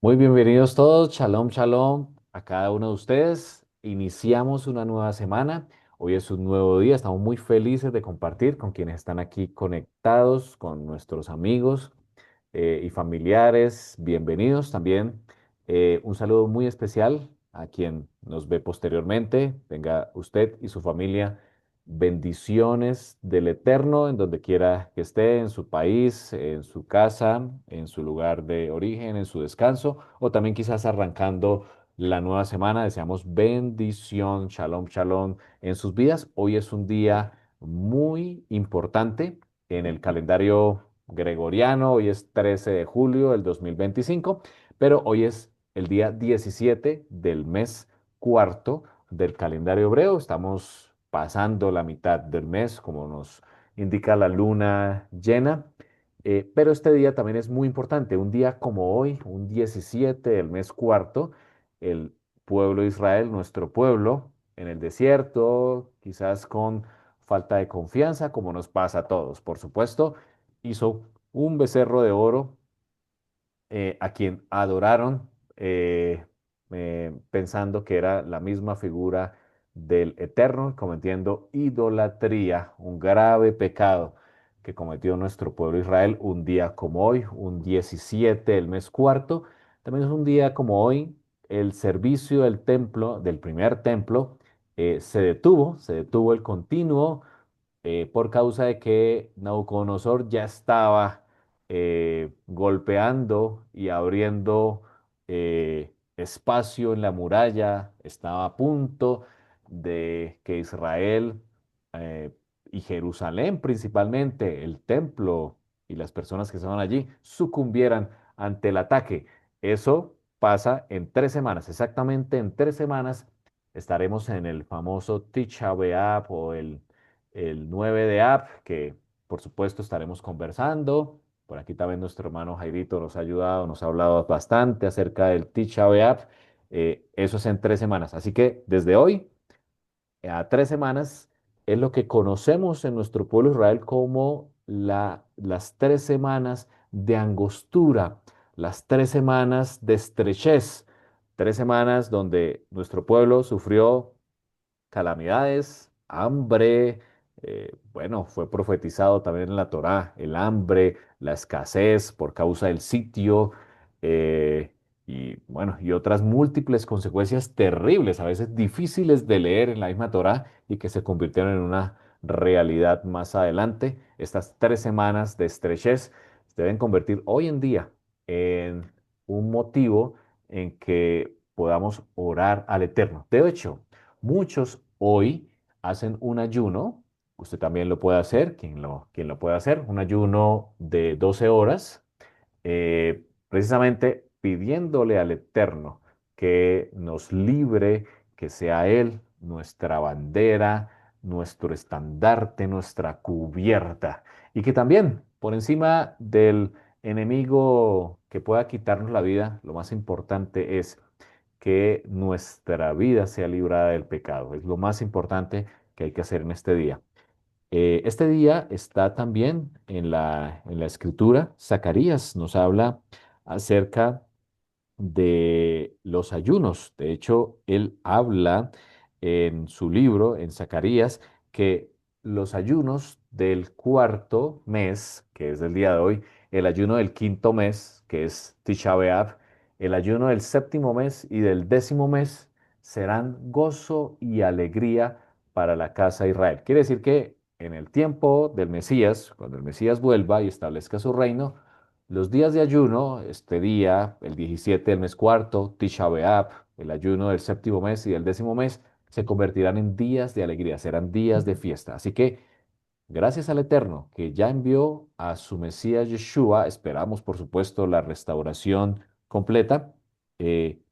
Muy bienvenidos todos, shalom, shalom a cada uno de ustedes. Iniciamos una nueva semana. Hoy es un nuevo día. Estamos muy felices de compartir con quienes están aquí conectados, con nuestros amigos y familiares. Bienvenidos también. Un saludo muy especial a quien nos ve posteriormente. Tenga usted y su familia bendiciones del Eterno en donde quiera que esté, en su país, en su casa, en su lugar de origen, en su descanso, o también quizás arrancando la nueva semana. Deseamos bendición, shalom, shalom en sus vidas. Hoy es un día muy importante en el calendario gregoriano. Hoy es 13 de julio del 2025, pero hoy es el día 17 del mes cuarto del calendario hebreo. Estamos pasando la mitad del mes, como nos indica la luna llena. Pero este día también es muy importante. Un día como hoy, un 17 del mes cuarto, el pueblo de Israel, nuestro pueblo, en el desierto, quizás con falta de confianza, como nos pasa a todos, por supuesto, hizo un becerro de oro a quien adoraron pensando que era la misma figura del Eterno, cometiendo idolatría, un grave pecado que cometió nuestro pueblo Israel un día como hoy, un 17 del mes cuarto. También es un día como hoy, el servicio del templo, del primer templo, se detuvo el continuo por causa de que Nabucodonosor ya estaba golpeando y abriendo espacio en la muralla, estaba a punto de que Israel eh, y Jerusalén principalmente, el templo y las personas que estaban allí, sucumbieran ante el ataque. Eso pasa en 3 semanas, exactamente en 3 semanas estaremos en el famoso Tisha B'Av o el 9 de App, que por supuesto estaremos conversando. Por aquí también nuestro hermano Jairito nos ha ayudado, nos ha hablado bastante acerca del Tisha B'Av. Eso es en 3 semanas. Así que desde hoy a 3 semanas es lo que conocemos en nuestro pueblo Israel como las 3 semanas de angostura, las 3 semanas de estrechez, 3 semanas donde nuestro pueblo sufrió calamidades, hambre, bueno, fue profetizado también en la Torá, el hambre, la escasez por causa del sitio, y bueno, y otras múltiples consecuencias terribles, a veces difíciles de leer en la misma Torá y que se convirtieron en una realidad más adelante. Estas 3 semanas de estrechez se deben convertir hoy en día en un motivo en que podamos orar al Eterno. De hecho, muchos hoy hacen un ayuno, usted también lo puede hacer, quien lo puede hacer, un ayuno de 12 horas, precisamente pidiéndole al Eterno que nos libre, que sea Él nuestra bandera, nuestro estandarte, nuestra cubierta, y que también por encima del enemigo que pueda quitarnos la vida, lo más importante es que nuestra vida sea librada del pecado. Es lo más importante que hay que hacer en este día. Este día está también en la escritura. Zacarías nos habla acerca de los ayunos. De hecho, él habla en su libro, en Zacarías, que los ayunos del cuarto mes, que es el día de hoy, el ayuno del quinto mes, que es Tisha B'Av, el ayuno del séptimo mes y del décimo mes serán gozo y alegría para la casa de Israel. Quiere decir que en el tiempo del Mesías, cuando el Mesías vuelva y establezca su reino, los días de ayuno, este día, el 17 del mes cuarto, Tisha B'Av, el ayuno del séptimo mes y del décimo mes, se convertirán en días de alegría, serán días de fiesta. Así que, gracias al Eterno, que ya envió a su Mesías Yeshua, esperamos, por supuesto, la restauración completa,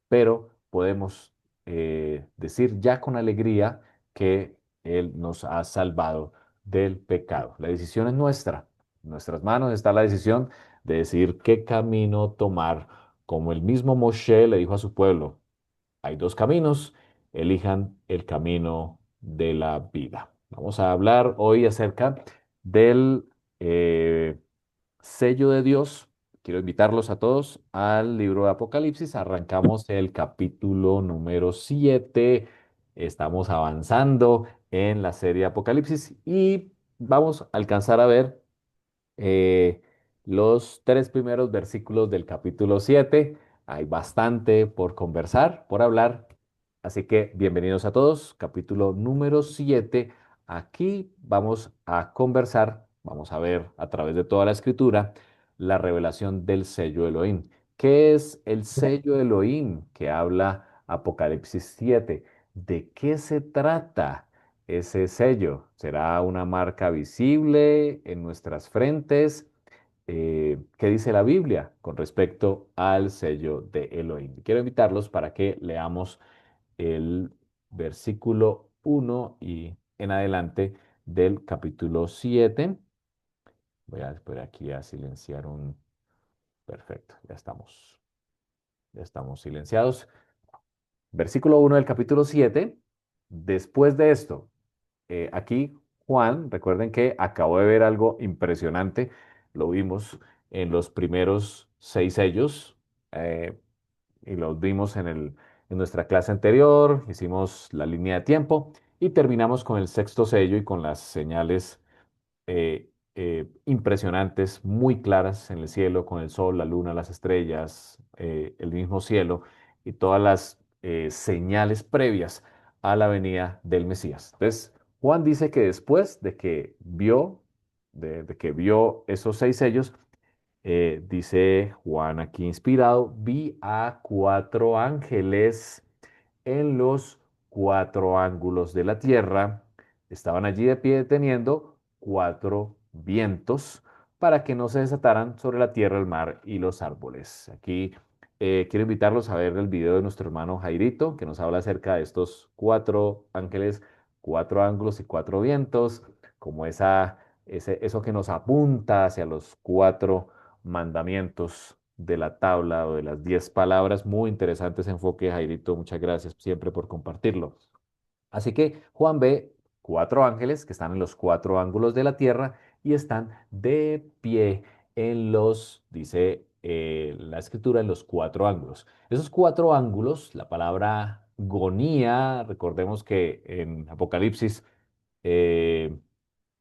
pero podemos decir ya con alegría que Él nos ha salvado del pecado. La decisión es nuestra. En nuestras manos está la decisión de decidir qué camino tomar. Como el mismo Moshe le dijo a su pueblo, hay dos caminos, elijan el camino de la vida. Vamos a hablar hoy acerca del sello de Dios quiero invitarlos a todos al libro de Apocalipsis. Arrancamos el capítulo número 7. Estamos avanzando en la serie Apocalipsis y vamos a alcanzar a ver eh, los tres primeros versículos del capítulo 7. Hay bastante por conversar, por hablar. Así que bienvenidos a todos. Capítulo número 7. Aquí vamos a conversar, vamos a ver a través de toda la escritura la revelación del sello Elohim. ¿Qué es el sello Elohim que habla Apocalipsis 7? ¿De qué se trata ese sello? ¿Será una marca visible en nuestras frentes? ¿Qué dice la Biblia con respecto al sello de Elohim? Quiero invitarlos para que leamos el versículo 1 y en adelante del capítulo 7. Voy a por aquí a silenciar un... Perfecto, ya estamos silenciados. Versículo 1 del capítulo 7. Después de esto, aquí Juan, recuerden que acabó de ver algo impresionante, lo vimos en los primeros 6 sellos eh, y los vimos en nuestra clase anterior, hicimos la línea de tiempo y terminamos con el sexto sello y con las señales impresionantes, muy claras en el cielo, con el sol, la luna, las estrellas, el mismo cielo y todas las señales previas a la venida del Mesías. Entonces, Juan dice que después de que vio esos 6 sellos, dice Juan aquí inspirado, vi a 4 ángeles en los 4 ángulos de la tierra. Estaban allí de pie teniendo 4 vientos para que no se desataran sobre la tierra, el mar y los árboles. Aquí quiero invitarlos a ver el video de nuestro hermano Jairito, que nos habla acerca de estos 4 ángeles, 4 ángulos y 4 vientos, como eso que nos apunta hacia los 4 mandamientos de la tabla o de las 10 palabras. Muy interesante ese enfoque, Jairito. Muchas gracias siempre por compartirlo. Así que Juan ve 4 ángeles que están en los 4 ángulos de la tierra y están de pie dice la escritura, en los 4 ángulos. Esos 4 ángulos, la palabra gonía, recordemos que en Apocalipsis eh,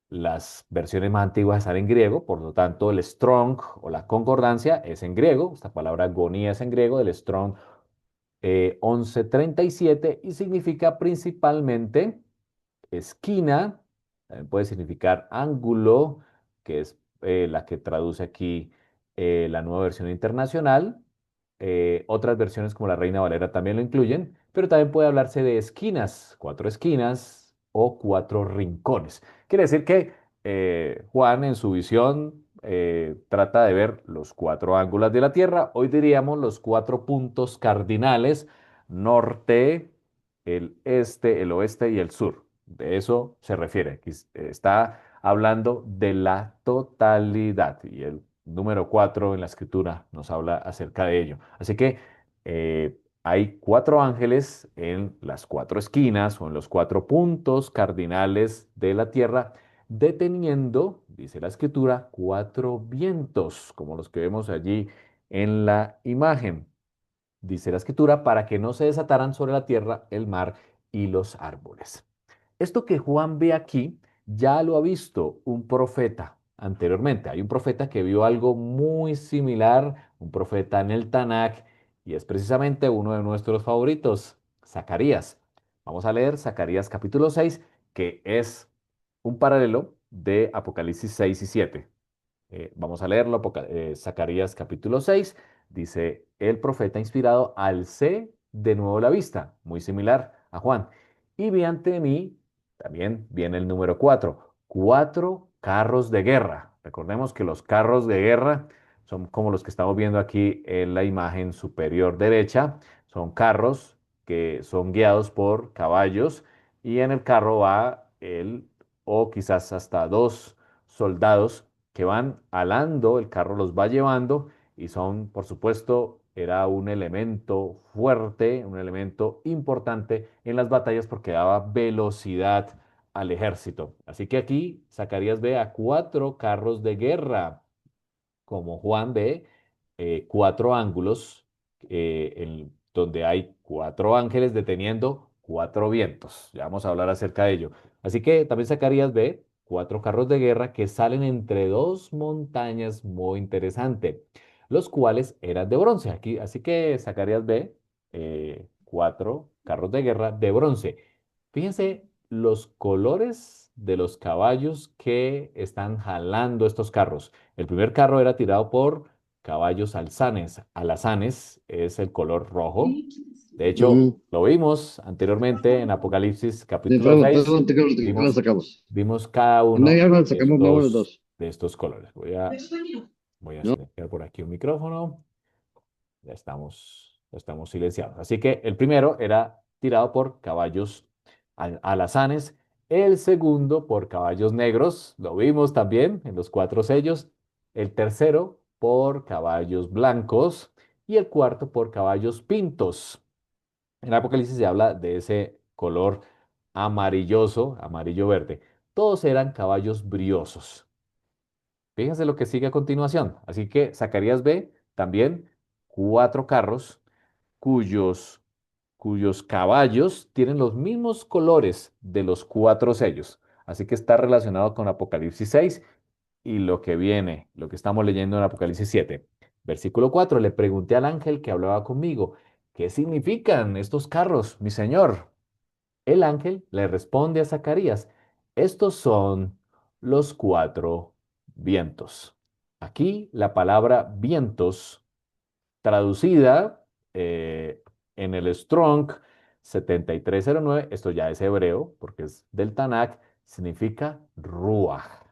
las versiones más antiguas están en griego, por lo tanto el Strong o la concordancia es en griego. Esta palabra gonía es en griego, del Strong 1137 y significa principalmente esquina, también puede significar ángulo, que es la que traduce aquí la nueva versión internacional. Otras versiones como la Reina Valera también lo incluyen, pero también puede hablarse de esquinas, 4 esquinas o 4 rincones. Quiere decir que Juan en su visión trata de ver los 4 ángulos de la Tierra, hoy diríamos los 4 puntos cardinales, norte, el este, el oeste y el sur. De eso se refiere. Aquí está hablando de la totalidad y el número 4 en la escritura nos habla acerca de ello. Así que hay 4 ángeles en las 4 esquinas o en los 4 puntos cardinales de la tierra, deteniendo, dice la escritura, 4 vientos, como los que vemos allí en la imagen. Dice la escritura, para que no se desataran sobre la tierra, el mar y los árboles. Esto que Juan ve aquí ya lo ha visto un profeta anteriormente. Hay un profeta que vio algo muy similar, un profeta en el Tanakh, y es precisamente uno de nuestros favoritos, Zacarías. Vamos a leer Zacarías capítulo 6, que es un paralelo de Apocalipsis 6 y 7. Vamos a leerlo, Zacarías capítulo 6, dice, el profeta inspirado, alcé de nuevo la vista, muy similar a Juan, y vi ante mí, también viene el número 4 carros de guerra. Recordemos que los carros de guerra son como los que estamos viendo aquí en la imagen superior derecha, son carros que son guiados por caballos y en el carro va o quizás hasta 2 soldados que van alando, el carro los va llevando y son, por supuesto, era un elemento fuerte, un elemento importante en las batallas porque daba velocidad al ejército. Así que aquí Zacarías ve a 4 carros de guerra, como Juan ve cuatro ángulos donde hay cuatro ángeles deteniendo cuatro vientos. Ya vamos a hablar acerca de ello. Así que también Zacarías ve cuatro carros de guerra que salen entre dos montañas muy interesante, los cuales eran de bronce. Aquí, así que Zacarías ve cuatro carros de guerra de bronce. Fíjense los colores de los caballos que están jalando estos carros. El primer carro era tirado por caballos alzanes. Alazanes es el color rojo. De hecho, Ujú. lo vimos anteriormente en Apocalipsis capítulo Pero 6. ¿qué lo Vimos, sacamos? vimos cada En uno ahí ahora sacamos más o menos dos. de estos colores. Voy a ¿No? silenciar por aquí un micrófono. Ya estamos silenciados. Así que el primero era tirado por caballos alazanes, el segundo por caballos negros, lo vimos también en los cuatro sellos, el tercero por caballos blancos y el cuarto por caballos pintos. En Apocalipsis se habla de ese color amarilloso, amarillo-verde. Todos eran caballos briosos. Fíjense lo que sigue a continuación. Así que Zacarías ve también cuatro carros cuyos, cuyos caballos tienen los mismos colores de los cuatro sellos. Así que está relacionado con Apocalipsis 6 y lo que viene, lo que estamos leyendo en Apocalipsis 7. Versículo 4. Le pregunté al ángel que hablaba conmigo, ¿qué significan estos carros, mi señor? El ángel le responde a Zacarías, estos son los cuatro vientos. Aquí la palabra vientos traducida en el Strong 7309, esto ya es hebreo porque es del Tanakh, significa ruach.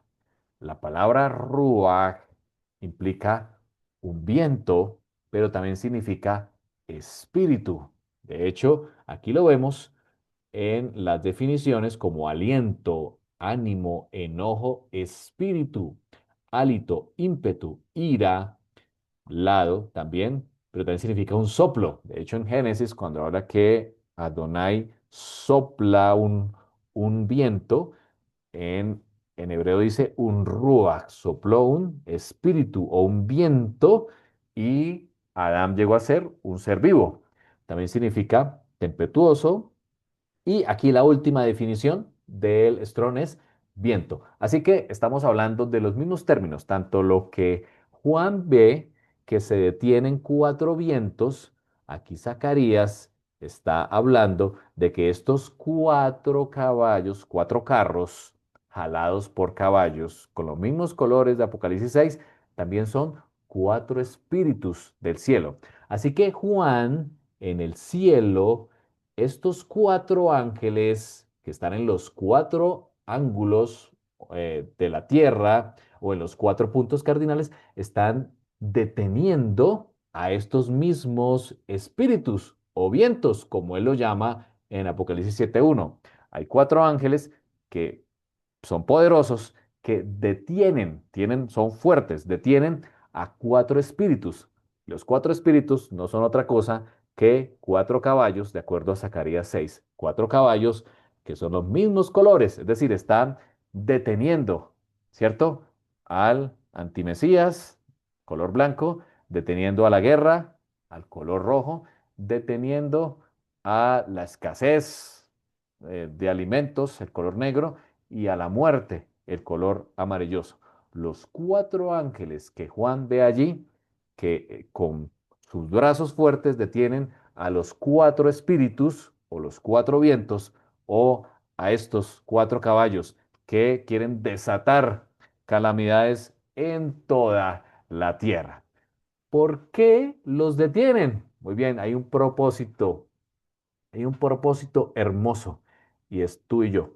La palabra ruach implica un viento, pero también significa espíritu. De hecho, aquí lo vemos en las definiciones como aliento, ánimo, enojo, espíritu, hálito, ímpetu, ira, lado también, pero también significa un soplo. De hecho, en Génesis, cuando habla que Adonai sopla un viento, en, en hebreo dice un ruach, sopló un espíritu o un viento y Adán llegó a ser un ser vivo. También significa tempestuoso, y aquí la última definición del Strong es viento. Así que estamos hablando de los mismos términos, tanto lo que Juan ve, que se detienen cuatro vientos, aquí Zacarías está hablando de que estos cuatro caballos, cuatro carros jalados por caballos con los mismos colores de Apocalipsis 6, también son cuatro espíritus del cielo. Así que Juan en el cielo estos cuatro ángeles que están en los cuatro ángulos de la Tierra o en los cuatro puntos cardinales están deteniendo a estos mismos espíritus o vientos, como él lo llama en Apocalipsis 7:1. Hay cuatro ángeles que son poderosos, que son fuertes, detienen a cuatro espíritus. Los cuatro espíritus no son otra cosa que cuatro caballos, de acuerdo a Zacarías 6. Cuatro caballos que son los mismos colores, es decir, están deteniendo, ¿cierto? Al antimesías, color blanco, deteniendo a la guerra, al color rojo, deteniendo a la escasez de alimentos, el color negro, y a la muerte, el color amarilloso. Los cuatro ángeles que Juan ve allí, que con sus brazos fuertes detienen a los cuatro espíritus o los cuatro vientos o a estos cuatro caballos que quieren desatar calamidades en toda la tierra. ¿Por qué los detienen? Muy bien, hay un propósito hermoso y es tú y yo.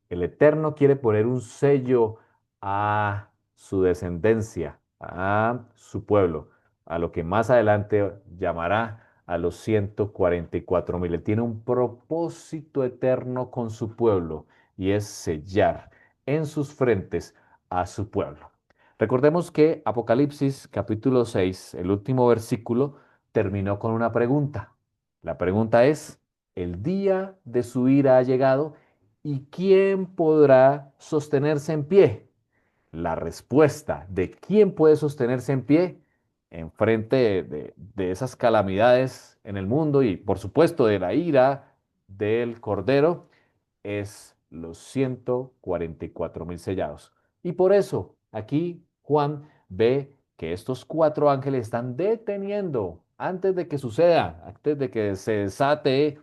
El Eterno quiere poner un sello a su descendencia, a su pueblo, a lo que más adelante llamará a los 144,000. Él tiene un propósito eterno con su pueblo y es sellar en sus frentes a su pueblo. Recordemos que Apocalipsis capítulo 6, el último versículo, terminó con una pregunta. La pregunta es, el día de su ira ha llegado y ¿quién podrá sostenerse en pie? La respuesta de quién puede sostenerse en pie enfrente de esas calamidades en el mundo y por supuesto de la ira del Cordero es los 144.000 sellados. Y por eso aquí Juan ve que estos cuatro ángeles están deteniendo antes de que suceda, antes de que se desate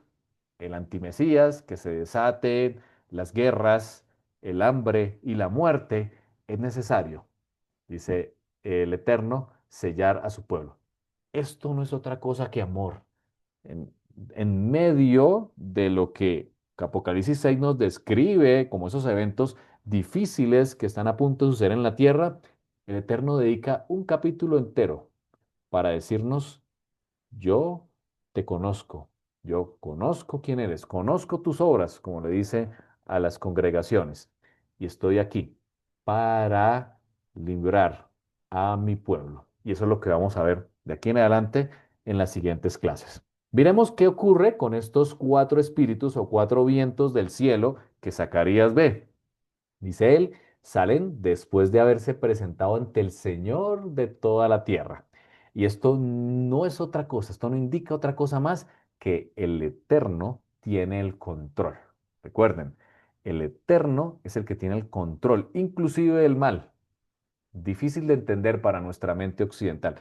el antimesías, que se desaten las guerras, el hambre y la muerte, es necesario, dice el Eterno, sellar a su pueblo. Esto no es otra cosa que amor. En, en medio de lo que Apocalipsis 6 nos describe como esos eventos difíciles que están a punto de suceder en la tierra, el Eterno dedica un capítulo entero para decirnos yo te conozco, yo conozco quién eres, conozco tus obras, como le dice a las congregaciones, y estoy aquí para librar a mi pueblo. Y eso es lo que vamos a ver de aquí en adelante en las siguientes clases. Miremos qué ocurre con estos cuatro espíritus o cuatro vientos del cielo que Zacarías ve. Dice él, salen después de haberse presentado ante el Señor de toda la tierra. Y esto no es otra cosa, esto no indica otra cosa más que el Eterno tiene el control. Recuerden, el Eterno es el que tiene el control, inclusive del mal. Difícil de entender para nuestra mente occidental,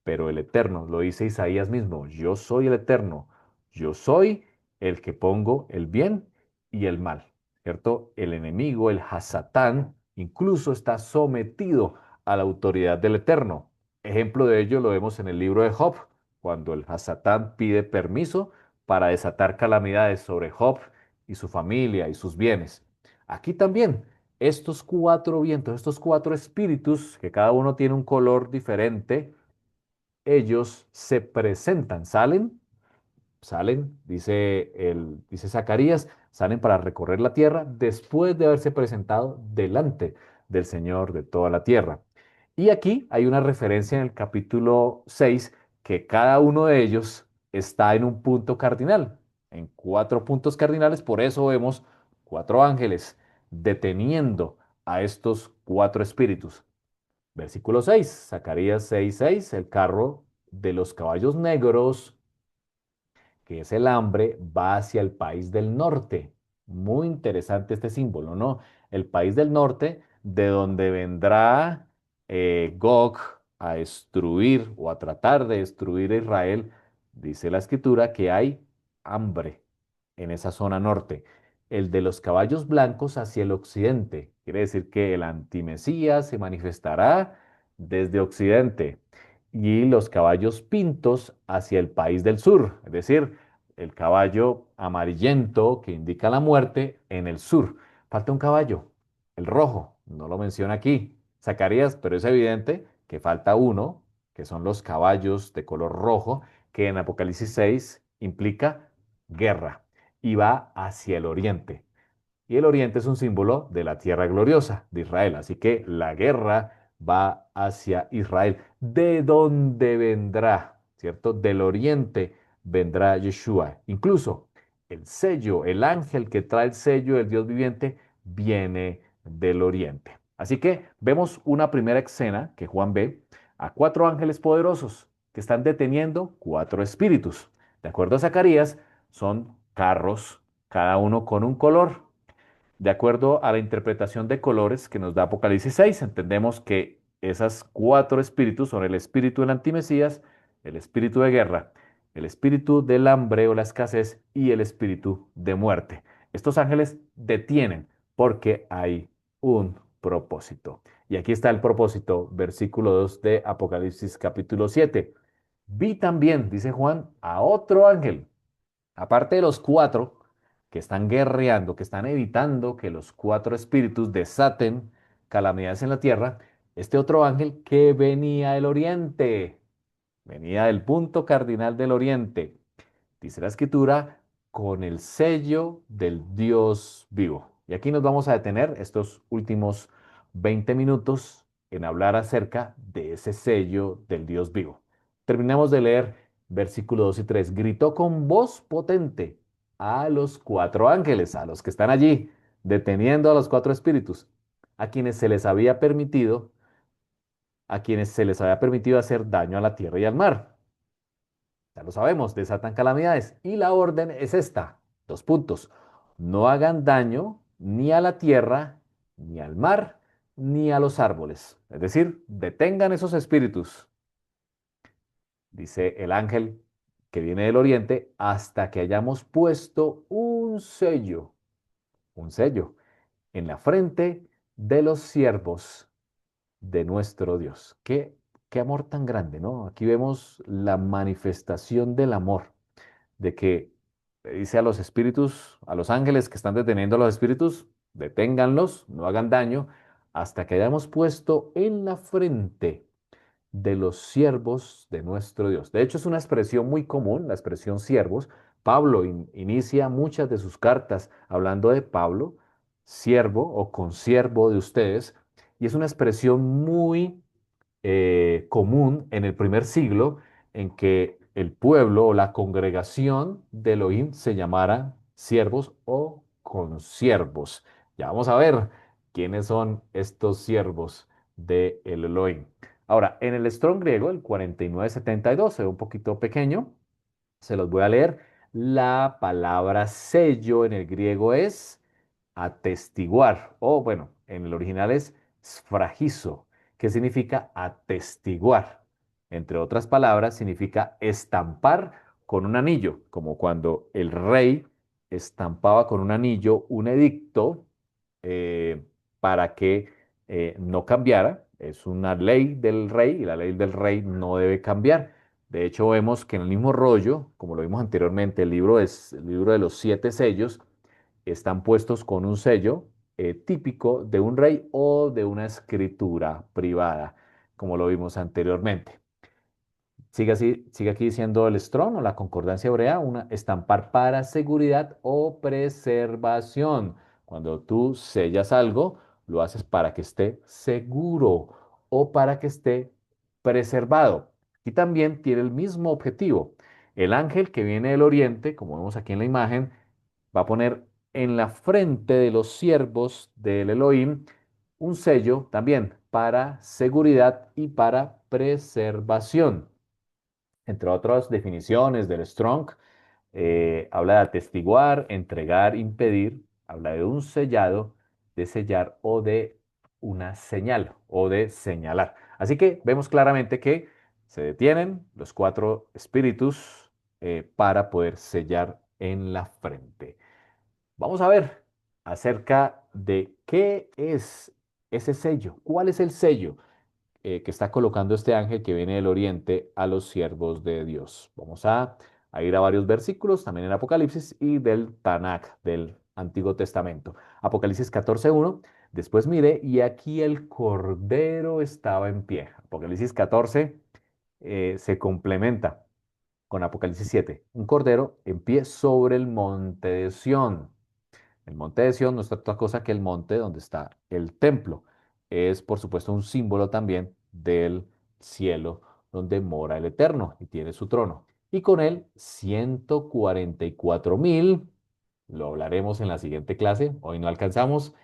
pero el Eterno, lo dice Isaías mismo, yo soy el Eterno, yo soy el que pongo el bien y el mal, ¿cierto? El enemigo, el Hasatán, incluso está sometido a la autoridad del Eterno. Ejemplo de ello lo vemos en el libro de Job, cuando el Hasatán pide permiso para desatar calamidades sobre Job y su familia y sus bienes. Aquí también estos cuatro vientos, estos cuatro espíritus, que cada uno tiene un color diferente, ellos se presentan, salen, dice Zacarías, salen para recorrer la tierra después de haberse presentado delante del Señor de toda la tierra. Y aquí hay una referencia en el capítulo 6 que cada uno de ellos está en un punto cardinal, en cuatro puntos cardinales, por eso vemos cuatro ángeles deteniendo a estos cuatro espíritus. Versículo 6, Zacarías 6:6, el carro de los caballos negros que es el hambre, va hacia el país del norte. Muy interesante este símbolo, ¿no? El país del norte, de donde vendrá Gog a destruir o a tratar de destruir a Israel, dice la escritura que hay hambre en esa zona norte. El de los caballos blancos hacia el occidente. Quiere decir que el antimesías se manifestará desde occidente y los caballos pintos hacia el país del sur, es decir, el caballo amarillento que indica la muerte en el sur. Falta un caballo, el rojo, no lo menciona aquí Zacarías, pero es evidente que falta uno, que son los caballos de color rojo, que en Apocalipsis 6 implica guerra y va hacia el oriente. Y el oriente es un símbolo de la tierra gloriosa de Israel. Así que la guerra va hacia Israel. ¿De dónde vendrá? ¿Cierto? Del oriente vendrá Yeshua. Incluso el sello, el ángel que trae el sello del Dios viviente, viene del oriente. Así que vemos una primera escena que Juan ve a cuatro ángeles poderosos que están deteniendo cuatro espíritus. De acuerdo a Zacarías, son carros, cada uno con un color. De acuerdo a la interpretación de colores que nos da Apocalipsis 6, entendemos que esas cuatro espíritus son el espíritu del antimesías, el espíritu de guerra, el espíritu del hambre o la escasez y el espíritu de muerte. Estos ángeles detienen porque hay un propósito. Y aquí está el propósito, versículo 2 de Apocalipsis capítulo 7. Vi también, dice Juan, a otro ángel aparte de los cuatro que están guerreando, que están evitando que los cuatro espíritus desaten calamidades en la tierra, este otro ángel que venía del oriente, venía del punto cardinal del oriente, dice la escritura, con el sello del Dios vivo. Y aquí nos vamos a detener estos últimos 20 minutos en hablar acerca de ese sello del Dios vivo. Terminamos de leer versículo 2 y 3. Gritó con voz potente a los cuatro ángeles, a los que están allí, deteniendo a los cuatro espíritus, a quienes se les había permitido a quienes se les había permitido hacer daño a la tierra y al mar. Ya lo sabemos, desatan calamidades. Y la orden es esta, dos puntos. No hagan daño ni a la tierra, ni al mar, ni a los árboles. Es decir, detengan esos espíritus, dice el ángel que viene del oriente, hasta que hayamos puesto un sello, en la frente de los siervos de nuestro Dios. Qué amor tan grande, ¿no? Aquí vemos la manifestación del amor, de que le dice a los espíritus, a los ángeles que están deteniendo a los espíritus, deténganlos, no hagan daño, hasta que hayamos puesto en la frente de los siervos de nuestro Dios. De hecho, es una expresión muy común, la expresión siervos. Pablo inicia muchas de sus cartas hablando de Pablo, siervo o consiervo de ustedes, y es una expresión muy común en el primer siglo en que el pueblo o la congregación de Elohim se llamara siervos o consiervos. Ya vamos a ver quiénes son estos siervos de el Elohim. Ahora, en el Strong griego, el 4972, se ve un poquito pequeño, se los voy a leer. La palabra sello en el griego es atestiguar, o bueno, en el original es sfragizo, que significa atestiguar. Entre otras palabras, significa estampar con un anillo, como cuando el rey estampaba con un anillo un edicto eh, para que no cambiara. Es una ley del rey y la ley del rey no debe cambiar. De hecho, vemos que en el mismo rollo, como lo vimos anteriormente, el libro es el libro de los siete sellos, están puestos con un sello típico de un rey o de una escritura privada, como lo vimos anteriormente. Sigue así, sigue aquí diciendo el Strong o la concordancia hebrea, una estampar para seguridad o preservación. Cuando tú sellas algo, lo haces para que esté seguro o para que esté preservado. Y también tiene el mismo objetivo. El ángel que viene del oriente, como vemos aquí en la imagen, va a poner en la frente de los siervos del Elohim un sello también para seguridad y para preservación. Entre otras definiciones del Strong, habla de atestiguar, entregar, impedir, habla de un sellado, de sellar o de una señal o de señalar. Así que vemos claramente que se detienen los cuatro espíritus para poder sellar en la frente. Vamos a ver acerca de qué es ese sello, cuál es el sello que está colocando este ángel que viene del oriente a los siervos de Dios. Vamos a ir a varios versículos, también en Apocalipsis y del Tanakh, del Antiguo Testamento. Apocalipsis 14:1. Después mire, y aquí el Cordero estaba en pie. Apocalipsis 14 se complementa con Apocalipsis 7. Un Cordero en pie sobre el monte de Sión. El monte de Sión no es otra cosa que el monte donde está el templo. Es, por supuesto, un símbolo también del cielo donde mora el Eterno y tiene su trono. Y con él 144.000, lo hablaremos en la siguiente clase, hoy no alcanzamos,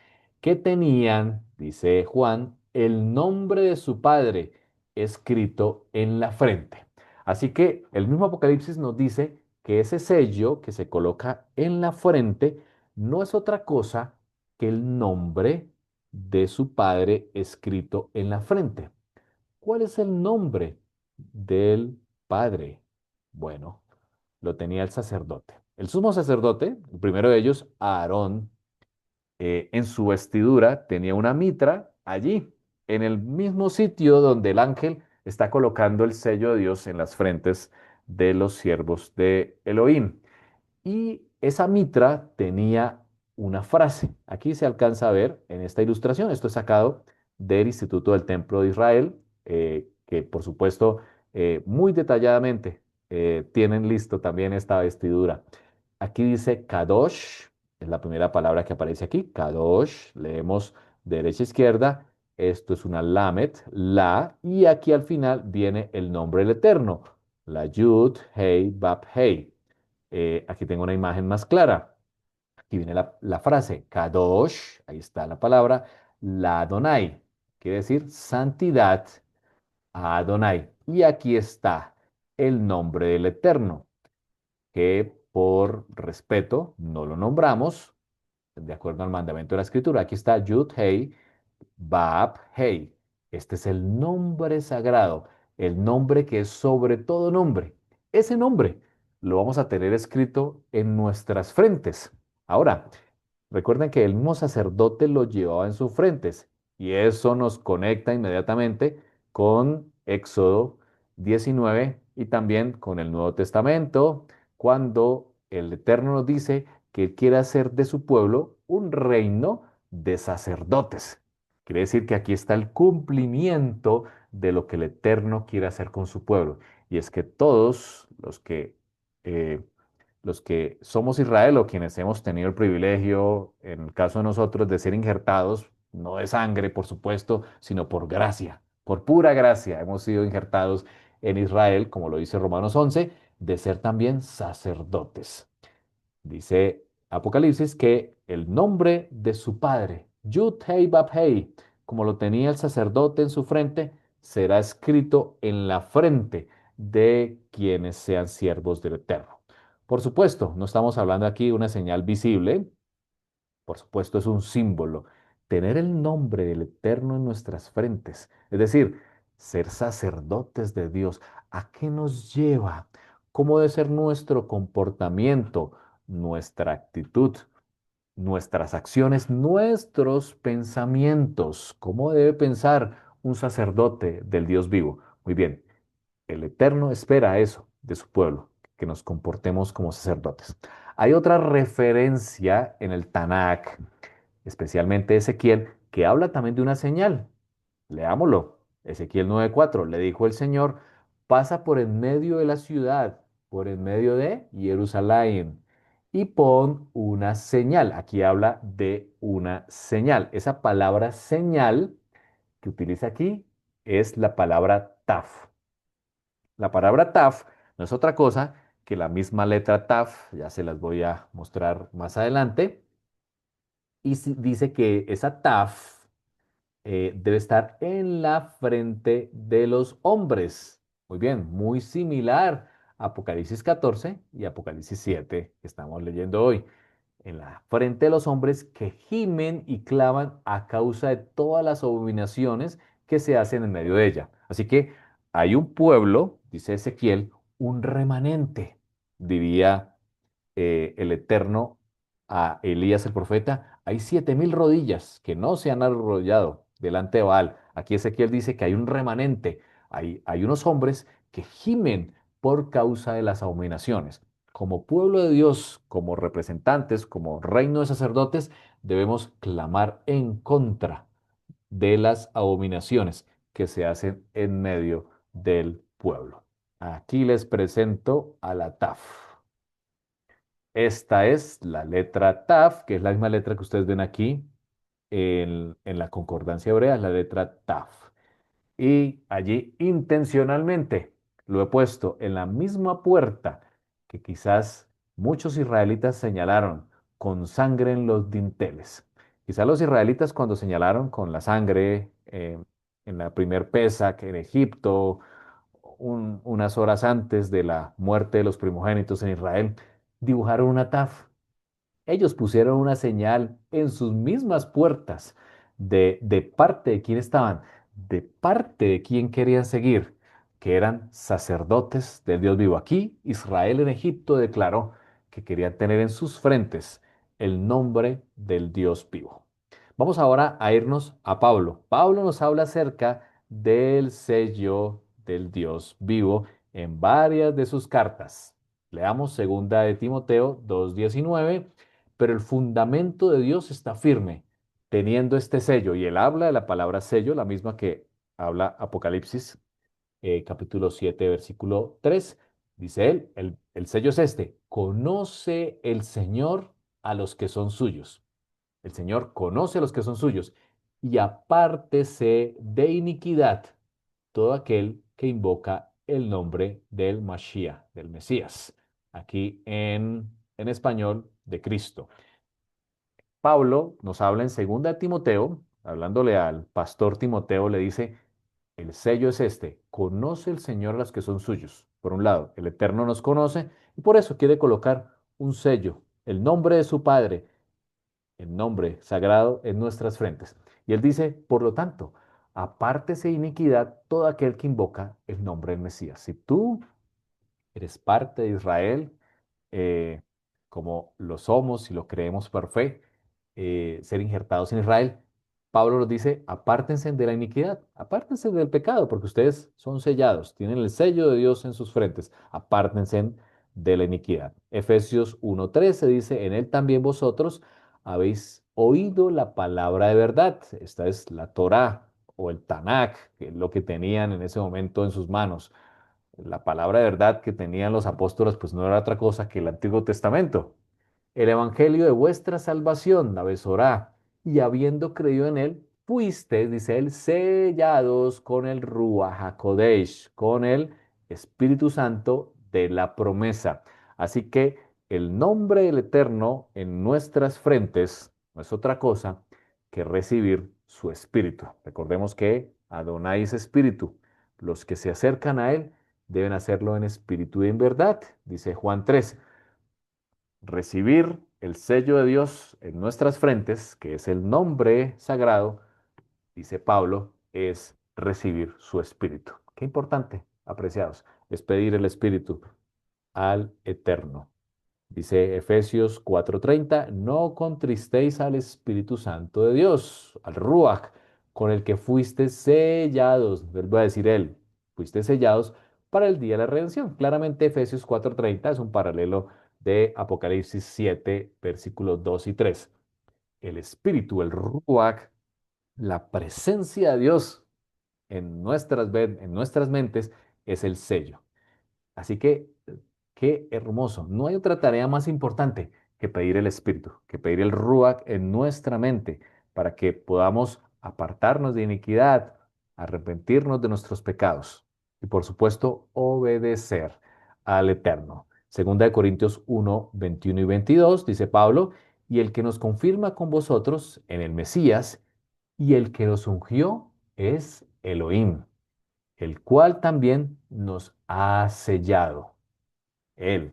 que tenían, dice Juan, el nombre de su Padre escrito en la frente. Así que el mismo Apocalipsis nos dice que ese sello que se coloca en la frente no es otra cosa que el nombre de su Padre escrito en la frente. ¿Cuál es el nombre del Padre? Bueno, lo tenía el sacerdote. El sumo sacerdote, el primero de ellos, Aarón, en su vestidura tenía una mitra allí, en el mismo sitio donde el ángel está colocando el sello de Dios en las frentes de los siervos de Elohim. Y esa mitra tenía una frase. Aquí se alcanza a ver en esta ilustración. Esto es sacado del Instituto del Templo de Israel, que por supuesto muy detalladamente tienen listo también esta vestidura. Aquí dice Kadosh, es la primera palabra que aparece aquí. Kadosh, leemos derecha a izquierda. Esto es una Lamet, la, y aquí al final viene el nombre del Eterno, la Yud, Hei, Bab, Hei. Aquí tengo una imagen más clara. Aquí viene la frase, Kadosh, ahí está la palabra, la Adonai, quiere decir santidad, Adonai. Y aquí está el nombre del Eterno, que por respeto no lo nombramos, de acuerdo al mandamiento de la Escritura. Aquí está Yud Hei Baab Hei. Este es el nombre sagrado, el nombre que es sobre todo nombre. Ese nombre lo vamos a tener escrito en nuestras frentes. Ahora, recuerden que el mismo sacerdote lo llevaba en sus frentes y eso nos conecta inmediatamente con Éxodo 19 y también con el Nuevo Testamento, cuando el Eterno nos dice que Él quiere hacer de su pueblo un reino de sacerdotes. Quiere decir que aquí está el cumplimiento de lo que el Eterno quiere hacer con su pueblo. Y es que todos eh, los que somos Israel o quienes hemos tenido el privilegio, en el caso de nosotros, de ser injertados, no de sangre, por supuesto, sino por gracia, por pura gracia, hemos sido injertados en Israel, como lo dice Romanos 11, de ser también sacerdotes. Dice Apocalipsis que el nombre de su padre, Yud Hei Bab Hei, como lo tenía el sacerdote en su frente, será escrito en la frente de quienes sean siervos del Eterno. Por supuesto, no estamos hablando aquí de una señal visible, por supuesto es un símbolo. Tener el nombre del Eterno en nuestras frentes, es decir, ser sacerdotes de Dios, ¿a qué nos lleva? ¿Cómo debe ser nuestro comportamiento, nuestra actitud, nuestras acciones, nuestros pensamientos? ¿Cómo debe pensar un sacerdote del Dios vivo? Muy bien, el Eterno espera eso de su pueblo, que nos comportemos como sacerdotes. Hay otra referencia en el Tanakh, especialmente Ezequiel, que habla también de una señal. Leámoslo. Ezequiel 9:4. Le dijo el Señor, pasa por en medio de la ciudad, por en medio de Jerusalén, y pon una señal. Aquí habla de una señal. Esa palabra señal que utiliza aquí es la palabra taf. La palabra taf no es otra cosa que la misma letra taf, ya se las voy a mostrar más adelante, y dice que esa taf debe estar en la frente de los hombres. Muy bien, muy similar a Apocalipsis 14 y Apocalipsis 7 que estamos leyendo hoy. En la frente de los hombres que gimen y claman a causa de todas las abominaciones que se hacen en medio de ella. Así que hay un pueblo, dice Ezequiel, un remanente, diría el Eterno a Elías el profeta, hay 7000 rodillas que no se han arrodillado delante de Baal. Aquí Ezequiel dice que hay un remanente, hay unos hombres que gimen por causa de las abominaciones. Como pueblo de Dios, como representantes, como reino de sacerdotes, debemos clamar en contra de las abominaciones que se hacen en medio del pueblo. Aquí les presento a la TAF. Esta es la letra Taf, que es la misma letra que ustedes ven aquí en la concordancia hebrea, es la letra Taf. Y allí intencionalmente lo he puesto en la misma puerta que quizás muchos israelitas señalaron con sangre en los dinteles. Quizás los israelitas cuando señalaron con la sangre en la primer Pesach en Egipto, unas horas antes de la muerte de los primogénitos en Israel, dibujaron una taf. Ellos pusieron una señal en sus mismas puertas de parte de quién estaban, de parte de quién querían seguir, que eran sacerdotes del Dios vivo. Aquí Israel en Egipto declaró que querían tener en sus frentes el nombre del Dios vivo. Vamos ahora a irnos a Pablo. Pablo nos habla acerca del sello del Dios vivo en varias de sus cartas. Leamos segunda de Timoteo 2:19, pero el fundamento de Dios está firme, teniendo este sello. Y él habla de la palabra sello, la misma que habla Apocalipsis capítulo 7, versículo 3. Dice él, el sello es este, conoce el Señor a los que son suyos. El Señor conoce a los que son suyos y apártese de iniquidad todo aquel que invoca el nombre del Mashiach, del Mesías, aquí en español, de Cristo. Pablo nos habla en segunda de Timoteo, hablándole al pastor Timoteo, le dice, El sello es este. Conoce el Señor a los que son suyos. Por un lado, el Eterno nos conoce y por eso quiere colocar un sello, el nombre de su Padre, el nombre sagrado en nuestras frentes. Y él dice, por lo tanto, apártese de iniquidad todo aquel que invoca el nombre del Mesías. Si tú eres parte de Israel, eh, como lo somos y lo creemos por fe, ser injertados en Israel. Pablo nos dice, apártense de la iniquidad, apártense del pecado, porque ustedes son sellados, tienen el sello de Dios en sus frentes, apártense de la iniquidad. Efesios 1:13 dice, en él también vosotros habéis oído la palabra de verdad. Esta es la Torá o el Tanakh, que es lo que tenían en ese momento en sus manos. La palabra de verdad que tenían los apóstoles, pues no era otra cosa que el Antiguo Testamento. El evangelio de vuestra salvación, la Besorá, y habiendo creído en él, fuisteis, dice él, sellados con el Ruach HaKodesh, con el Espíritu Santo de la promesa. Así que el nombre del Eterno en nuestras frentes no es otra cosa que recibir su Espíritu. Recordemos que Adonai es Espíritu. Los que se acercan a él deben hacerlo en espíritu y en verdad, dice Juan 3. Recibir el sello de Dios en nuestras frentes, que es el nombre sagrado, dice Pablo, es recibir su espíritu. Qué importante, apreciados, es pedir el espíritu al Eterno. Dice Efesios 4:30, no contristéis al Espíritu Santo de Dios, al Ruach, con el que fuiste sellados, vuelvo a decir él, fuiste sellados para el día de la redención. Claramente Efesios 4:30 es un paralelo de Apocalipsis 7, versículos 2 y 3. El Espíritu, el Ruach, la presencia de Dios en nuestras mentes es el sello. Así que, qué hermoso. No hay otra tarea más importante que pedir el Espíritu, que pedir el Ruach en nuestra mente para que podamos apartarnos de iniquidad, arrepentirnos de nuestros pecados y, por supuesto, obedecer al Eterno. Segunda de Corintios 1, 21 y 22, dice Pablo, y el que nos confirma con vosotros en el Mesías y el que nos ungió es Elohim, el cual también nos ha sellado. Él,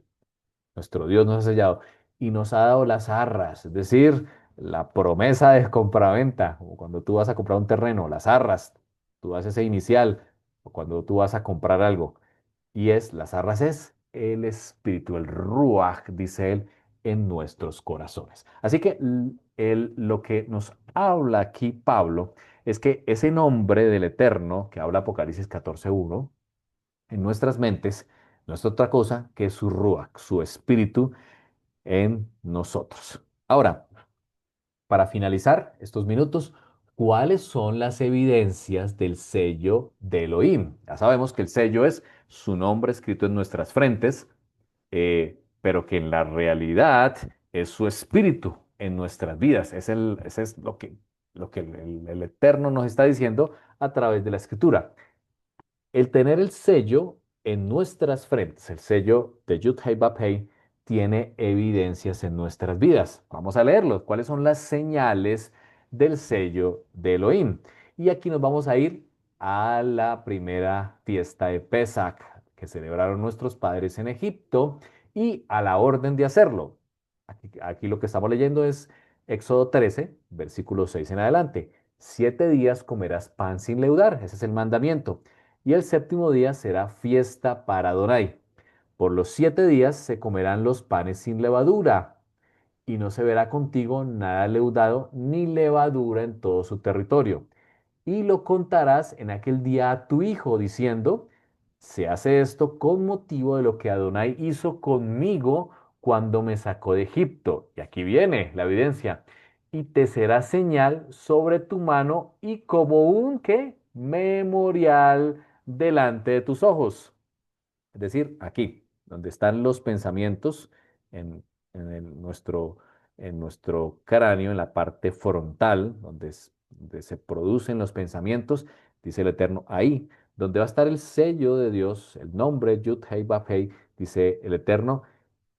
nuestro Dios, nos ha sellado y nos ha dado las arras, es decir, la promesa de compraventa, como cuando tú vas a comprar un terreno, las arras, tú haces ese inicial, o cuando tú vas a comprar algo, y las arras es el espíritu, el ruach, dice él, en nuestros corazones. Así que lo que nos habla aquí Pablo es que ese nombre del Eterno, que habla Apocalipsis 14:1, en nuestras mentes, no es otra cosa que su ruach, su espíritu en nosotros. Ahora, para finalizar estos minutos, ¿cuáles son las evidencias del sello de Elohim? Ya sabemos que el sello es su nombre escrito en nuestras frentes, pero que en la realidad es su espíritu en nuestras vidas. Ese es lo que el Eterno nos está diciendo a través de la Escritura. El tener el sello en nuestras frentes, el sello de Yud-Heh Vav-Heh, tiene evidencias en nuestras vidas. Vamos a leerlos. ¿Cuáles son las señales del sello de Elohim? Y aquí nos vamos a ir a la primera fiesta de Pesach que celebraron nuestros padres en Egipto y a la orden de hacerlo. Aquí lo que estamos leyendo es Éxodo 13, versículo 6 en adelante. 7 días comerás pan sin leudar. Ese es el mandamiento y el séptimo día será fiesta para Adonai. Por los 7 días se comerán los panes sin levadura, y no se verá contigo nada leudado ni levadura en todo su territorio. Y lo contarás en aquel día a tu hijo, diciendo, se hace esto con motivo de lo que Adonai hizo conmigo cuando me sacó de Egipto. Y aquí viene la evidencia. Y te será señal sobre tu mano y como un ¿qué? Memorial delante de tus ojos. Es decir, aquí, donde están los pensamientos en, en nuestro cráneo, en la parte frontal, donde se producen los pensamientos, dice el Eterno, ahí, donde va a estar el sello de Dios, el nombre Yud-Heh Vav-Heh, dice el Eterno,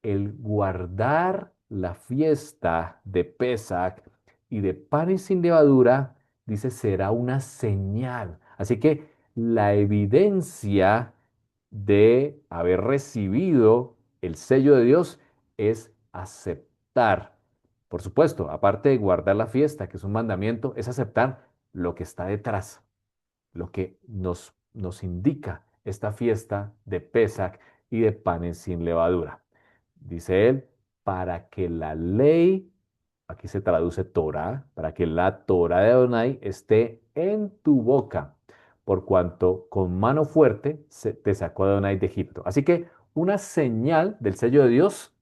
el guardar la fiesta de Pesach y de panes sin levadura, dice, será una señal. Así que la evidencia de haber recibido el sello de Dios es aceptar. Por supuesto, aparte de guardar la fiesta, que es un mandamiento, es aceptar lo que está detrás, lo que nos indica esta fiesta de Pesach y de panes sin levadura. Dice él, para que la ley, aquí se traduce Torah, para que la Torah de Adonai esté en tu boca, por cuanto con mano fuerte te sacó Adonai de Egipto. Así que una señal del sello de Dios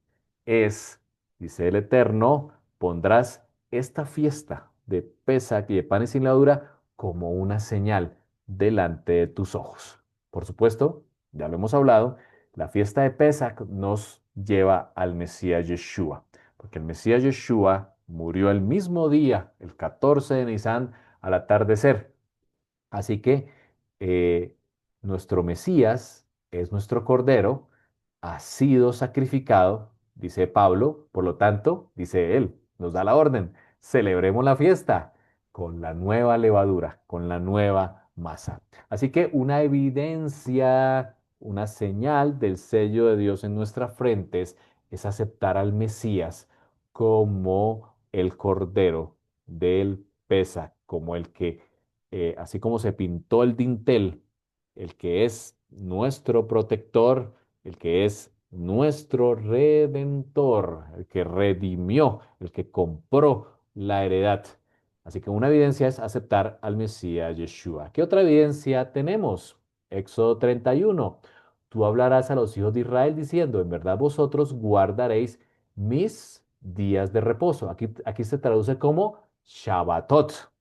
es, dice el Eterno, pondrás esta fiesta de Pesach y de panes sin levadura como una señal delante de tus ojos. Por supuesto, ya lo hemos hablado, la fiesta de Pesach nos lleva al Mesías Yeshua, porque el Mesías Yeshua murió el mismo día, el 14 de Nisan, al atardecer. Así que eh, nuestro Mesías es nuestro Cordero, ha sido sacrificado, dice Pablo, por lo tanto, dice él, nos da la orden, celebremos la fiesta con la nueva levadura, con la nueva masa. Así que una evidencia, una señal del sello de Dios en nuestras frentes es aceptar al Mesías como el Cordero del Pesa, como el que así como se pintó el dintel, el que es nuestro protector, el que es nuestro redentor, el que redimió, el que compró la heredad. Así que una evidencia es aceptar al Mesías Yeshua. ¿Qué otra evidencia tenemos? Éxodo 31. Tú hablarás a los hijos de Israel diciendo, en verdad vosotros guardaréis mis días de reposo. Aquí se traduce como Shabbatot.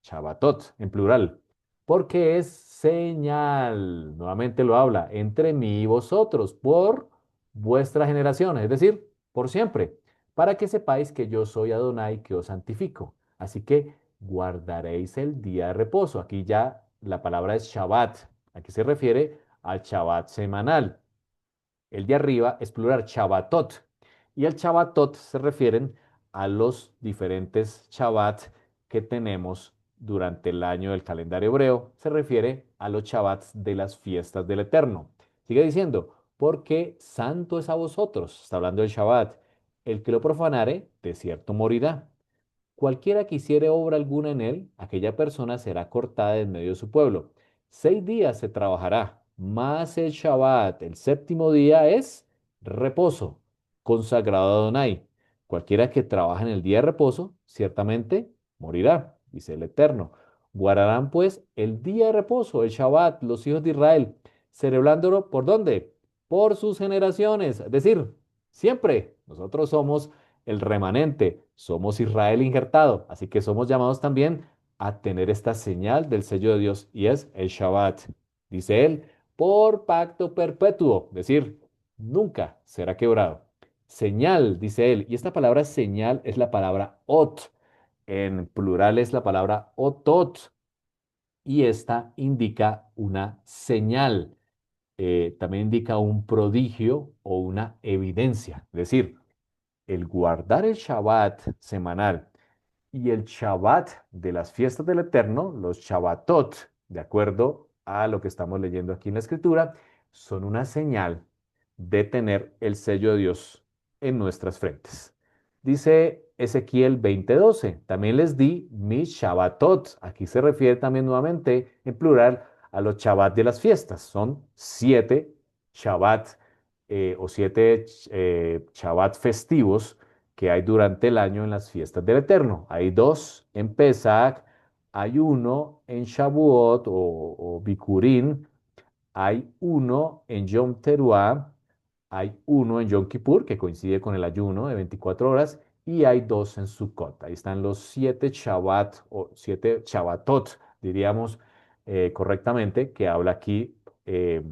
Shabbatot, en plural, porque es señal, nuevamente lo habla, entre mí y vosotros, por vuestras generaciones, es decir, por siempre, para que sepáis que yo soy Adonai que os santifico. Así que guardaréis el día de reposo. Aquí ya la palabra es Shabbat. Aquí se refiere al Shabbat semanal. El de arriba es plural, Shabbatot. Y el Shabbatot se refieren a los diferentes Shabbat que tenemos durante el año del calendario hebreo. Se refiere a los Shabbats de las fiestas del Eterno. Sigue diciendo, porque santo es a vosotros. Está hablando del Shabbat. El que lo profanare, de cierto morirá. Cualquiera que hiciere obra alguna en él, aquella persona será cortada en medio de su pueblo. 6 días se trabajará, mas el Shabbat, el séptimo día, es reposo, consagrado a Adonai. Cualquiera que trabaja en el día de reposo, ciertamente morirá, dice el Eterno. Guardarán pues el día de reposo, el Shabbat, los hijos de Israel, celebrándolo ¿por dónde? Por sus generaciones, es decir, siempre. Nosotros somos el remanente, somos Israel injertado, así que somos llamados también a tener esta señal del sello de Dios y es el Shabbat. Dice él, por pacto perpetuo, es decir, nunca será quebrado. Señal, dice él, y esta palabra señal es la palabra ot, en plural es la palabra otot, y esta indica una señal, también indica un prodigio o una evidencia, es decir, el guardar el Shabbat semanal y el Shabbat de las fiestas del Eterno, los Shabbatot, de acuerdo a lo que estamos leyendo aquí en la Escritura, son una señal de tener el sello de Dios en nuestras frentes. Dice Ezequiel 20:12, también les di mis Shabbatot. Aquí se refiere también nuevamente en plural a los Shabbat de las fiestas. Son 7 Shabbat o 7 Shabbat festivos que hay durante el año en las fiestas del Eterno. Hay dos en Pesach, hay uno en Shavuot o Bikurín, hay uno en Yom Teruah, hay uno en Yom Kippur, que coincide con el ayuno de 24 horas, y hay dos en Sukkot. Ahí están los 7 Shabbat o 7 Shabbatot, diríamos correctamente, que habla aquí eh,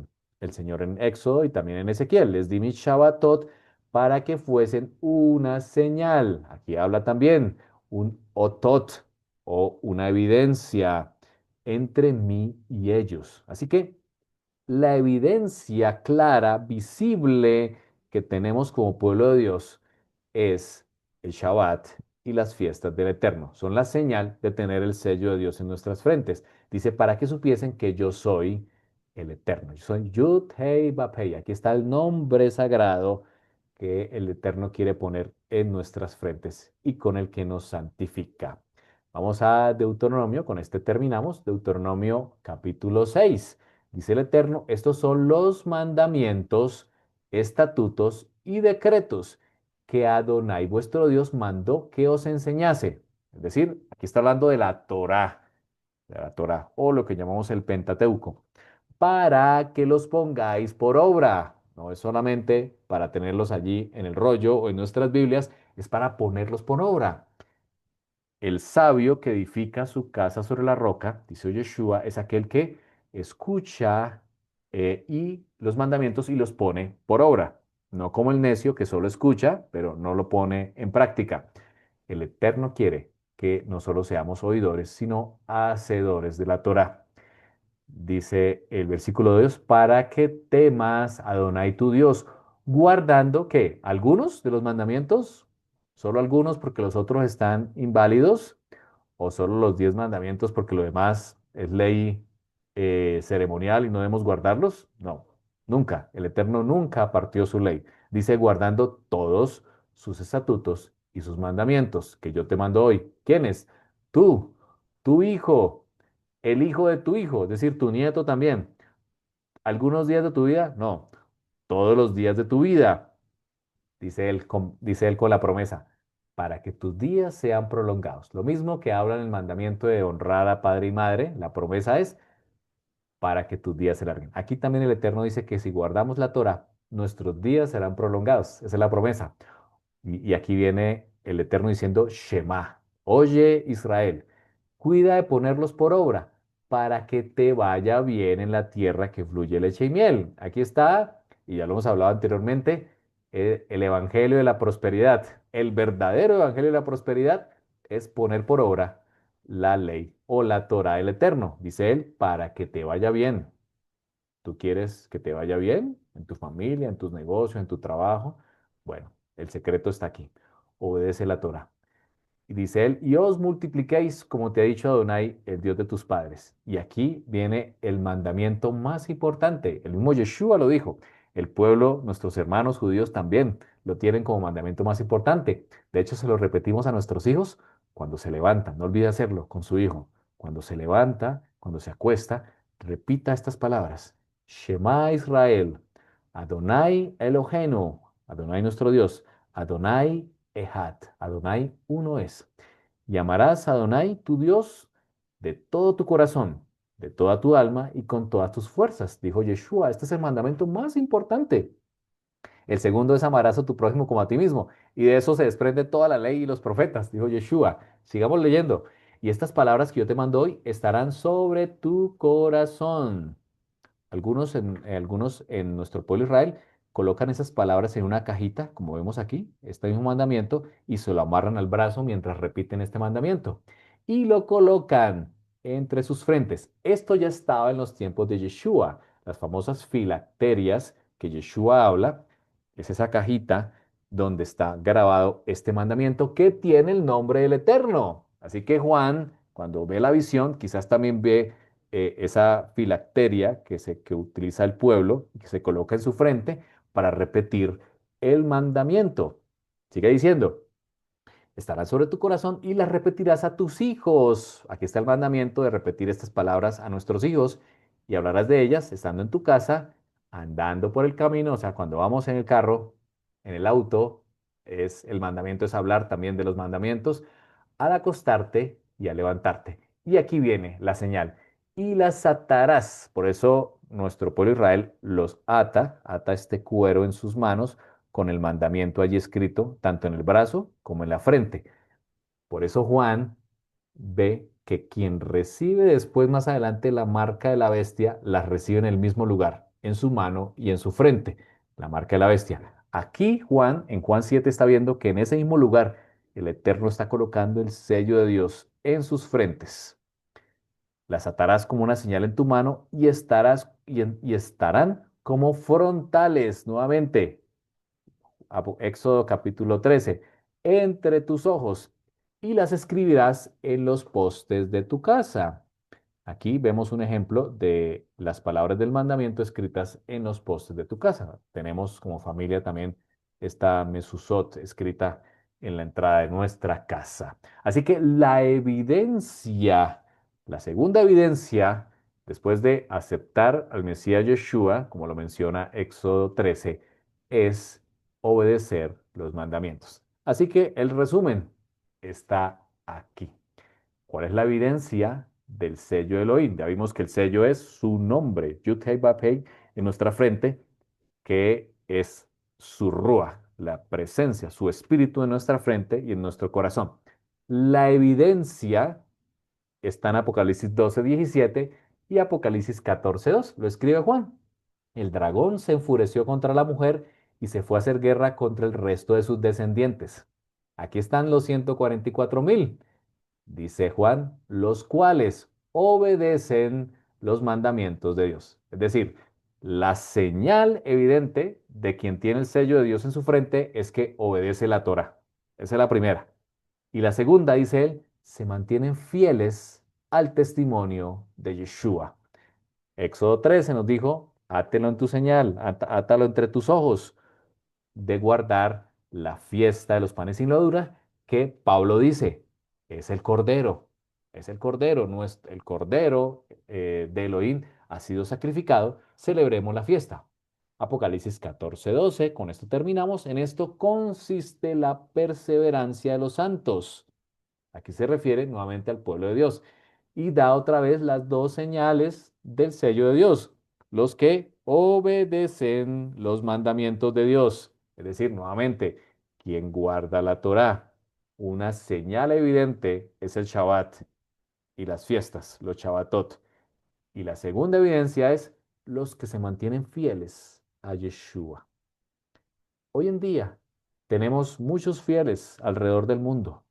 el Señor en Éxodo y también en Ezequiel. Les di mis Shabbatot para que fuesen una señal. Aquí habla también un otot o una evidencia entre mí y ellos. Así que la evidencia clara, visible que tenemos como pueblo de Dios es el Shabbat y las fiestas del Eterno. Son la señal de tener el sello de Dios en nuestras frentes. Dice, para que supiesen que yo soy el Eterno. Yo soy Yud Hei Vav Hei. Aquí está el nombre sagrado que el Eterno quiere poner en nuestras frentes y con el que nos santifica. Vamos a Deuteronomio, con este terminamos. Deuteronomio capítulo 6. Dice el Eterno, estos son los mandamientos, estatutos y decretos que Adonai vuestro Dios mandó que os enseñase. Es decir, aquí está hablando de la Torá o lo que llamamos el Pentateuco, para que los pongáis por obra. No es solamente para tenerlos allí en el rollo o en nuestras Biblias, es para ponerlos por obra. El sabio que edifica su casa sobre la roca, dice Yeshua, es aquel que escucha y los mandamientos y los pone por obra. No como el necio que solo escucha, pero no lo pone en práctica. El Eterno quiere que no solo seamos oidores, sino hacedores de la Torah. Dice el versículo de Dios, para que temas a Adonai tu Dios, guardando que algunos de los mandamientos, solo algunos porque los otros están inválidos, o solo los 10 mandamientos porque lo demás es ley ceremonial y no debemos guardarlos. No, nunca. El Eterno nunca partió su ley. Dice guardando todos sus estatutos y sus mandamientos que yo te mando hoy. ¿Quiénes? Tú, tu hijo, el hijo de tu hijo, es decir, tu nieto también. ¿Algunos días de tu vida? No, todos los días de tu vida, dice él con la promesa, para que tus días sean prolongados. Lo mismo que habla en el mandamiento de honrar a padre y madre, la promesa es para que tus días se larguen. Aquí también el Eterno dice que si guardamos la Torah, nuestros días serán prolongados. Esa es la promesa. Y aquí viene el Eterno diciendo, Shema, oye Israel, cuida de ponerlos por obra para que te vaya bien en la tierra que fluye leche y miel. Aquí está, y ya lo hemos hablado anteriormente, el Evangelio de la prosperidad. El verdadero Evangelio de la prosperidad es poner por obra la ley o la Torah del Eterno, dice él, para que te vaya bien. ¿Tú quieres que te vaya bien en tu familia, en tus negocios, en tu trabajo? Bueno, el secreto está aquí. Obedece la Torah. Y dice él, y os multipliquéis, como te ha dicho Adonai, el Dios de tus padres. Y aquí viene el mandamiento más importante. El mismo Yeshua lo dijo. El pueblo, nuestros hermanos judíos también lo tienen como mandamiento más importante. De hecho, se lo repetimos a nuestros hijos cuando se levantan. No olvide hacerlo con su hijo. Cuando se levanta, cuando se acuesta, repita estas palabras. Shema Israel, Adonai Eloheinu, Adonai nuestro Dios, Adonai Ehad, Adonai uno es. Y amarás a Adonai tu Dios de todo tu corazón, de toda tu alma y con todas tus fuerzas, dijo Yeshua. Este es el mandamiento más importante. El segundo es amarás a tu prójimo como a ti mismo. Y de eso se desprende toda la ley y los profetas, dijo Yeshua. Sigamos leyendo. Y estas palabras que yo te mando hoy estarán sobre tu corazón. Algunos en nuestro pueblo Israel colocan esas palabras en una cajita, como vemos aquí, este mismo mandamiento, y se lo amarran al brazo mientras repiten este mandamiento. Y lo colocan entre sus frentes. Esto ya estaba en los tiempos de Yeshua. Las famosas filacterias que Yeshua habla, es esa cajita donde está grabado este mandamiento que tiene el nombre del Eterno. Así que Juan, cuando ve la visión, quizás también ve esa filacteria que utiliza el pueblo y que se coloca en su frente para repetir el mandamiento. Sigue diciendo, estarán sobre tu corazón y las repetirás a tus hijos. Aquí está el mandamiento de repetir estas palabras a nuestros hijos y hablarás de ellas estando en tu casa, andando por el camino, o sea, cuando vamos en el carro, en el auto, el mandamiento es hablar también de los mandamientos al acostarte y al levantarte. Y aquí viene la señal. Y las atarás. Por eso nuestro pueblo Israel los ata este cuero en sus manos con el mandamiento allí escrito, tanto en el brazo como en la frente. Por eso Juan ve que quien recibe después más adelante la marca de la bestia, la recibe en el mismo lugar, en su mano y en su frente, la marca de la bestia. Aquí Juan, en Juan 7, está viendo que en ese mismo lugar el Eterno está colocando el sello de Dios en sus frentes. Las atarás como una señal en tu mano y estarán como frontales nuevamente. Éxodo capítulo 13, entre tus ojos y las escribirás en los postes de tu casa. Aquí vemos un ejemplo de las palabras del mandamiento escritas en los postes de tu casa. Tenemos como familia también esta Mesusot escrita en la entrada de nuestra casa. Así que la evidencia, la segunda evidencia, después de aceptar al Mesías Yeshua, como lo menciona Éxodo 13, es obedecer los mandamientos. Así que el resumen está aquí. ¿Cuál es la evidencia del sello Elohim? Ya vimos que el sello es su nombre, Yud-Heh Vav-Heh, en nuestra frente, que es su Ruach, la presencia, su espíritu en nuestra frente y en nuestro corazón. La evidencia está en Apocalipsis 12:17 y Apocalipsis 14:2. Lo escribe Juan. El dragón se enfureció contra la mujer y se fue a hacer guerra contra el resto de sus descendientes. Aquí están los 144,000, dice Juan, los cuales obedecen los mandamientos de Dios. Es decir, la señal evidente de quien tiene el sello de Dios en su frente es que obedece la Torah. Esa es la primera. Y la segunda, dice él, se mantienen fieles al testimonio de Yeshua. Éxodo 13 nos dijo, átelo en tu señal, átalo entre tus ojos, de guardar la fiesta de los panes sin levadura, que Pablo dice, es el cordero, no es el cordero de Elohim ha sido sacrificado, celebremos la fiesta. Apocalipsis 14:12, con esto terminamos, en esto consiste la perseverancia de los santos. Aquí se refiere nuevamente al pueblo de Dios y da otra vez las dos señales del sello de Dios, los que obedecen los mandamientos de Dios. Es decir, nuevamente, quien guarda la Torá. Una señal evidente es el Shabbat y las fiestas, los Shabbatot. Y la segunda evidencia es los que se mantienen fieles a Yeshua. Hoy en día tenemos muchos fieles alrededor del mundo.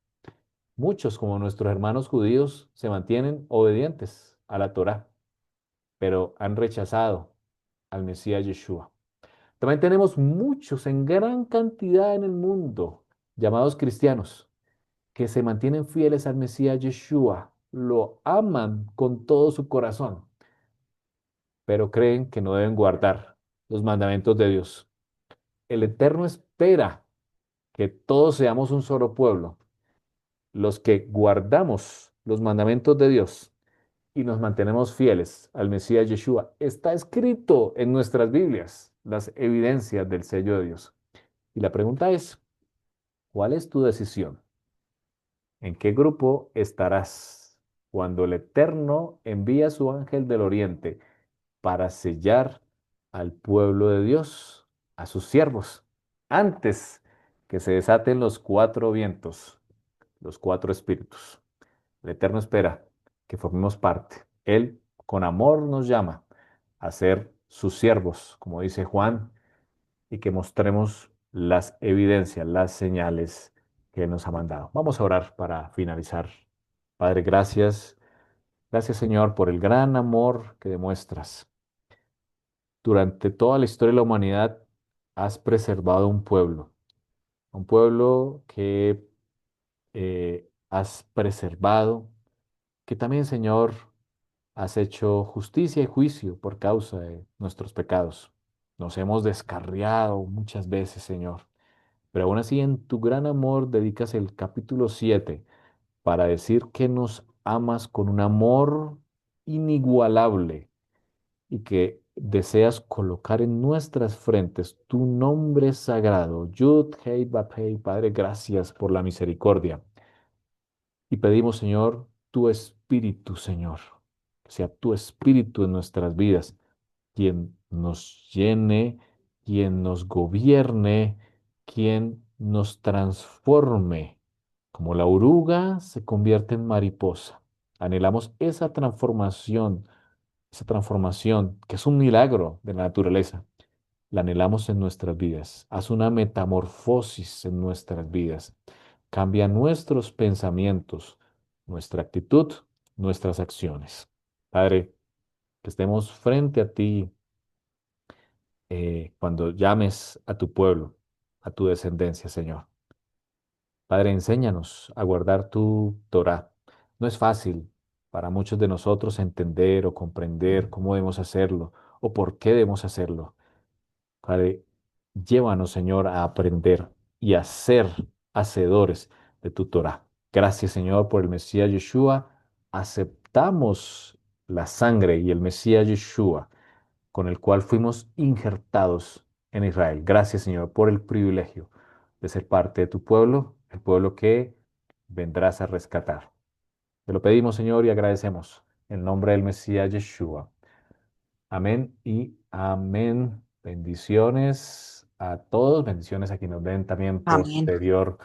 Muchos, como nuestros hermanos judíos, se mantienen obedientes a la Torá, pero han rechazado al Mesías Yeshua. También tenemos muchos en gran cantidad en el mundo, llamados cristianos, que se mantienen fieles al Mesías Yeshua, lo aman con todo su corazón, pero creen que no deben guardar los mandamientos de Dios. El Eterno espera que todos seamos un solo pueblo, los que guardamos los mandamientos de Dios y nos mantenemos fieles al Mesías Yeshua. Está escrito en nuestras Biblias las evidencias del sello de Dios. Y la pregunta es, ¿cuál es tu decisión? ¿En qué grupo estarás cuando el Eterno envía a su ángel del oriente para sellar al pueblo de Dios, a sus siervos, antes que se desaten los cuatro vientos, los cuatro espíritus? El Eterno espera que formemos parte. Él con amor nos llama a ser sus siervos, como dice Juan, y que mostremos las evidencias, las señales que Él nos ha mandado. Vamos a orar para finalizar. Padre, gracias. Gracias, Señor, por el gran amor que demuestras. Durante toda la historia de la humanidad has preservado un pueblo que has preservado, que también, Señor, has hecho justicia y juicio por causa de nuestros pecados. Nos hemos descarriado muchas veces, Señor, pero aún así en tu gran amor dedicas el capítulo 7 para decir que nos amas con un amor inigualable y que deseas colocar en nuestras frentes tu nombre sagrado. Yud, Hei, Bab, Hei. Padre, gracias por la misericordia. Y pedimos, Señor, tu espíritu, Señor, que sea tu espíritu en nuestras vidas, quien nos llene, quien nos gobierne, quien nos transforme. Como la oruga se convierte en mariposa. Anhelamos esa transformación que es un milagro de la naturaleza. La anhelamos en nuestras vidas. Haz una metamorfosis en nuestras vidas. Cambia nuestros pensamientos, nuestra actitud, nuestras acciones. Padre, que estemos frente a ti cuando llames a tu pueblo, a tu descendencia, Señor. Padre, enséñanos a guardar tu Torah. No es fácil, para muchos de nosotros entender o comprender cómo debemos hacerlo o por qué debemos hacerlo. Padre, llévanos, Señor, a aprender y a ser hacedores de tu Torah. Gracias, Señor, por el Mesías Yeshua. Aceptamos la sangre y el Mesías Yeshua con el cual fuimos injertados en Israel. Gracias, Señor, por el privilegio de ser parte de tu pueblo, el pueblo que vendrás a rescatar. Te lo pedimos, Señor, y agradecemos en nombre del Mesías Yeshua. Amén y amén. Bendiciones a todos, bendiciones a quienes nos ven también Amén. posterior